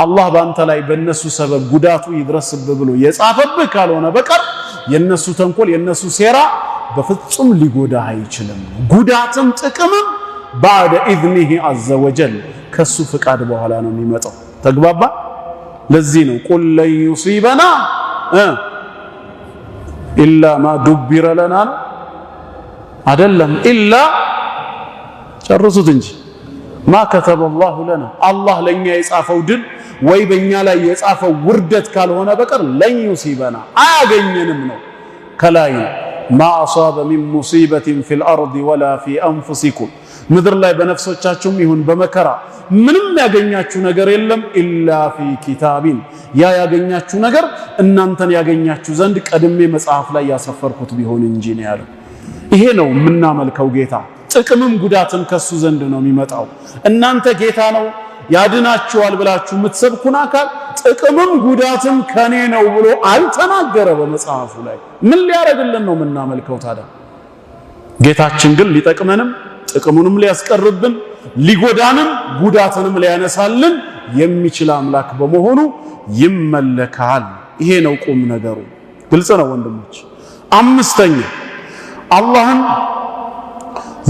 አላህ ባንተ ላይ በእነሱ ሰበብ ጉዳቱ ይድረስብህ ብሎ የጻፈብህ ካልሆነ በቀር የነሱ ተንኮል የነሱ ሴራ በፍጹም ሊጎዳህ አይችልም። ጉዳትም ጥቅምም ባዕደ ኢዝኒሂ ዐዘ ወጀል ከሱ ፍቃድ በኋላ ነው የሚመጣው። ተግባባ? ለዚህ ነው ቁል ለን ዩሲበና ኢላ ማ ዱቢረ ለና ነው አይደለም፣ ኢላ ጨርሱት እንጂ ማ ከተበ አላሁ ለና አላህ ለኛ የጻፈው ድል ወይ በእኛ ላይ የጻፈው ውርደት ካልሆነ በቀር ለን ዩሲበና አያገኘንም ነው። ከላይ ማ አሳበ ሚን ሙሲበትን ፊል አርድ ወላ ፊ አንፉሲኩም ምድር ላይ በነፍሶቻችሁም ይሁን በመከራ ምንም ያገኛችሁ ነገር የለም ኢላ ፊ ኪታቢን ያ ያገኛችሁ ነገር እናንተን ያገኛችሁ ዘንድ ቀድሜ መጽሐፍ ላይ ያሰፈርኩት ቢሆን እንጂ ነው ያለው። ይሄ ነው የምናመልከው ጌታ። ጥቅምም ጉዳትም ከሱ ዘንድ ነው የሚመጣው። እናንተ ጌታ ነው ያድናችኋል ብላችሁ የምትሰብኩን አካል ጥቅምም ጉዳትም ከኔ ነው ብሎ አልተናገረ በመጽሐፉ ላይ። ምን ሊያደርግልን ነው የምናመልከው ታዲያ? ጌታችን ግን ሊጠቅመንም ጥቅሙንም ሊያስቀርብን ሊጎዳንም ጉዳትንም ሊያነሳልን የሚችል አምላክ በመሆኑ ይመለካል። ይሄ ነው ቁም ነገሩ። ግልጽ ነው ወንድሞች። አምስተኛ አላህን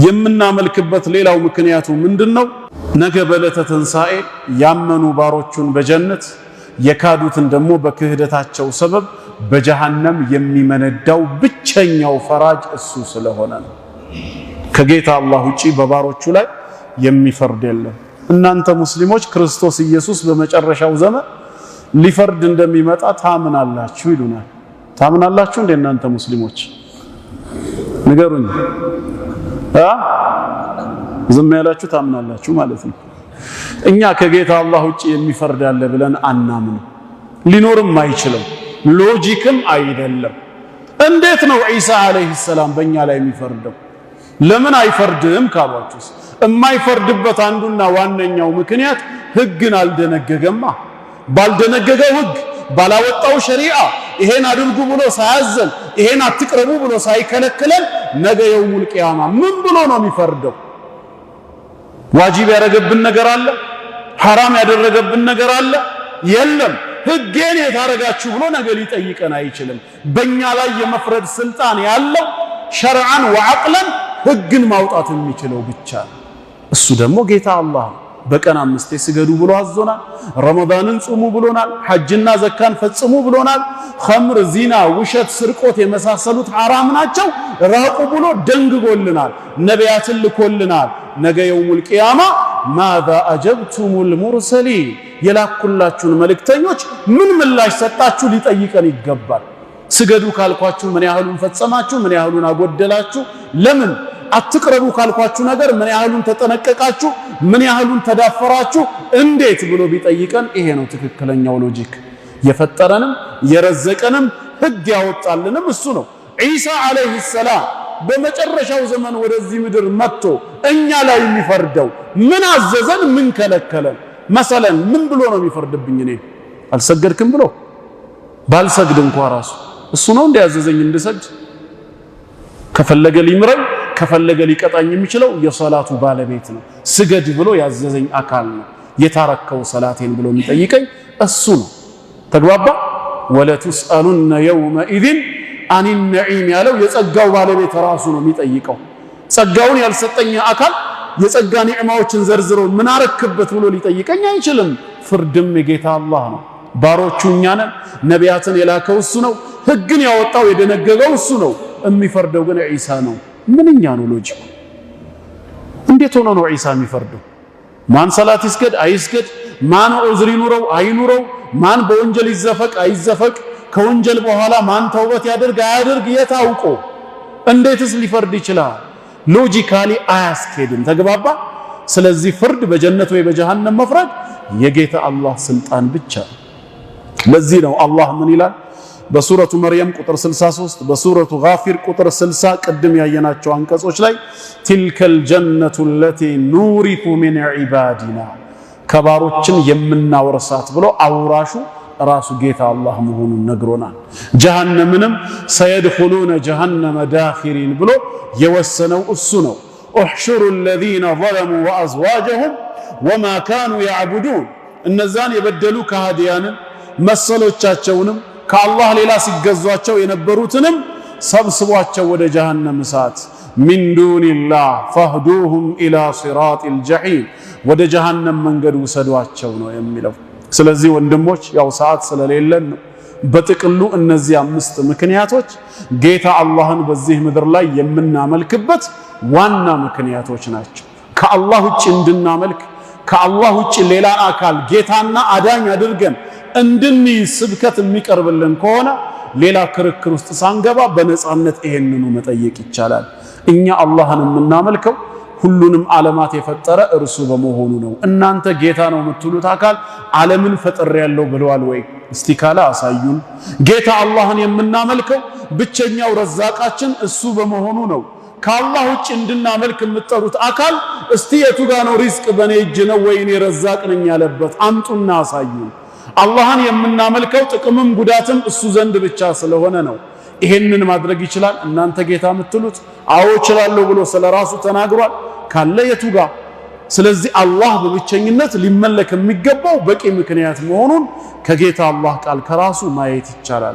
የምናመልክበት ሌላው ምክንያቱ ምንድነው? ነገ በዕለተ ትንሣኤ ያመኑ ባሮቹን በጀነት የካዱትን ደግሞ በክህደታቸው ሰበብ በጀሃነም የሚመነዳው ብቸኛው ፈራጅ እሱ ስለሆነ ነው። ከጌታ አላህ ውጪ በባሮቹ ላይ የሚፈርድ የለም። እናንተ ሙስሊሞች ክርስቶስ ኢየሱስ በመጨረሻው ዘመን ሊፈርድ እንደሚመጣ ታምናላችሁ ይሉናል። ታምናላችሁ እንደ እናንተ ሙስሊሞች ንገሩኝ። ዝም ያላችሁ ታምናላችሁ ማለት ነው። እኛ ከጌታ አላህ ውጪ የሚፈርድ አለ ብለን አናምን። ሊኖርም አይችልም፣ ሎጂክም አይደለም። እንዴት ነው ዒሳ አለይሂ ሰላም በእኛ ላይ የሚፈርደው? ለምን አይፈርድም ካሏችሁስ? የማይፈርድበት አንዱና ዋነኛው ምክንያት ህግን አልደነገገማ። ባልደነገገው ህግ ባላወጣው ሸሪዓ ይሄን አድርጉ ብሎ ሳያዘን ይሄን አትቅረቡ ብሎ ሳይከለክለን ነገ የውሙል ቂያማ ምን ብሎ ነው የሚፈርደው? ዋጂብ ያደረገብን ነገር አለ? ሐራም ያደረገብን ነገር አለ? የለም። ህጌን የታረጋችሁ ብሎ ነገ ሊጠይቀን አይችልም። በእኛ ላይ የመፍረድ ስልጣን ያለው ሸርዓን ወዐቅለን ህግን ማውጣት የሚችለው ብቻ ነው። እሱ ደግሞ ጌታ አላህ ነው። በቀን 5 ስገዱ ብሎ አዞናል። ረመዳንን ጾሙ ብሎናል። ሐጅና ዘካን ፈጽሙ ብሎናል። ኸምር፣ ዚና፣ ውሸት፣ ስርቆት የመሳሰሉት ሐራም ናቸው ራቁ ብሎ ደንግጎልናል። ነቢያትን ልኮልናል። ነገ የውሙል ቂያማ ማዛ አጀብቱሙል ሙርሰሊን የላኩላችሁን መልእክተኞች ምን ምላሽ ሰጣችሁ ሊጠይቀን ይገባል። ስገዱ ካልኳችሁ ምን ያህሉን ፈጸማችሁ? ምን ያህሉን አጎደላችሁ? ለምን አትቅረቡ ካልኳችሁ ነገር ምን ያህሉን ተጠነቀቃችሁ? ምን ያህሉን ተዳፈራችሁ? እንዴት ብሎ ቢጠይቀን ይሄ ነው ትክክለኛው ሎጂክ። የፈጠረንም የረዘቀንም ህግ ያወጣልንም እሱ ነው። ዒሳ አለይሂ ሰላም በመጨረሻው ዘመን ወደዚህ ምድር መጥቶ እኛ ላይ የሚፈርደው ምን አዘዘን? ምን ከለከለን? መሰለን ምን ብሎ ነው የሚፈርድብኝ? እኔ አልሰገድክም ብሎ ባልሰግድ እንኳን ራሱ እሱ ነው እንዲያዘዘኝ እንድሰግድ። ከፈለገ ሊምረኝ ከፈለገ ሊቀጣኝ የሚችለው የሶላቱ ባለቤት ነው። ስገድ ብሎ ያዘዘኝ አካል ነው። የታረከው ሰላቴን ብሎ የሚጠይቀኝ እሱ ነው። ተግባባ? ወለቱስአሉነ የውመኢዝን አኒ ነዒም ያለው የጸጋው ባለቤት ራሱ ነው የሚጠይቀው። ጸጋውን ያልሰጠኝ አካል የጸጋ ኒዕማዎችን ዘርዝሮ ምን አረክበት ብሎ ሊጠይቀኝ አይችልም። ፍርድም የጌታ አላህ ነው። ባሮቹ እኛ ነን። ነቢያትን የላከው እሱ ነው። ህግን ያወጣው የደነገገው እሱ ነው። የሚፈርደው ግን ዒሳ ነው። ምንኛ ነው ሎጂኩ? እንዴት ሆኖ ነው ዒሳ የሚፈርደው? ማን ሰላት ይስገድ አይስገድ፣ ማን ዑዝር ይኑረው አይኑረው፣ ማን በወንጀል ይዘፈቅ አይዘፈቅ፣ ከወንጀል በኋላ ማን ተውበት ያደርግ አያደርግ የታውቆ እንዴትስ ሊፈርድ ይችላል? ሎጂካሊ አያስኬድም። ተግባባ? ስለዚህ ፍርድ በጀነት ወይ በጀሃነም መፍረድ የጌታ አላህ ስልጣን ብቻ። ለዚህ ነው አላህ ምን ይላል በሱረቱ መርየም ቁጥር 63 በሱረቱ ጋፊር ቁጥር 60 ቅድም ያየናቸው አንቀጾች ላይ ቲልከል ጀነቱ ለቲ ኑሪቱ ሚን ዒባዲና ከባሮችን የምናወርሳት ብሎ አውራሹ ራሱ ጌታ አላህ መሆኑን ነግሮናል። ጀሃነምንም ሰየድኹሉነ ጀሃነመ ዳኺሪን ብሎ የወሰነው እሱ ነው። احشروا الذين ظلموا وازواجهم وما كانوا يعبدون እነዛን የበደሉ ከሃዲያንን መሰሎቻቸውንም ከአላህ ሌላ ሲገዟቸው የነበሩትንም ሰብስቧቸው ወደ ጀሃነም እሳት ሚን ዱኒላህ ፈህዱሁም ኢላ ሲራጢል ጀሒም ወደ ጀሃነም መንገድ ውሰዷቸው ነው የሚለው። ስለዚህ ወንድሞች ያው ሰዓት ስለሌለን ነው። በጥቅሉ እነዚህ 5 ምክንያቶች ጌታ አላህን በዚህ ምድር ላይ የምናመልክበት ዋና ምክንያቶች ናቸው። ከአላህ ውጭ እንድናመልክ ከአላህ ውጭ ሌላ አካል ጌታና አዳኝ አድርገን እንድንይዝ ስብከት የሚቀርብልን ከሆነ ሌላ ክርክር ውስጥ ሳንገባ በነፃነት ይሄንኑ መጠየቅ ይቻላል። እኛ አላህን የምናመልከው ሁሉንም ዓለማት የፈጠረ እርሱ በመሆኑ ነው። እናንተ ጌታ ነው የምትሉት አካል ዓለምን ፈጥሬያለሁ ብለዋል ወይ? እስቲ ካለ አሳዩን። ጌታ አላህን የምናመልከው ብቸኛው ረዛቃችን እሱ በመሆኑ ነው። ከአላህ ውጭ እንድናመልክ የምትጠሩት አካል እስቲ የቱ ጋር ነው ሪዝቅ በኔ እጅ ነው ወይ እኔ ረዛቅ ነኝ ያለበት? አምጡና አሳዩን። አላህን የምናመልከው ጥቅምም ጉዳትም እሱ ዘንድ ብቻ ስለሆነ ነው። ይሄንን ማድረግ ይችላል እናንተ ጌታ የምትሉት? አዎ እችላለሁ ብሎ ስለራሱ ተናግሯል። ካለ የቱ ጋር? ስለዚህ አላህ በብቸኝነት ሊመለክ የሚገባው በቂ ምክንያት መሆኑን ከጌታ አላህ ቃል ከራሱ ማየት ይቻላል።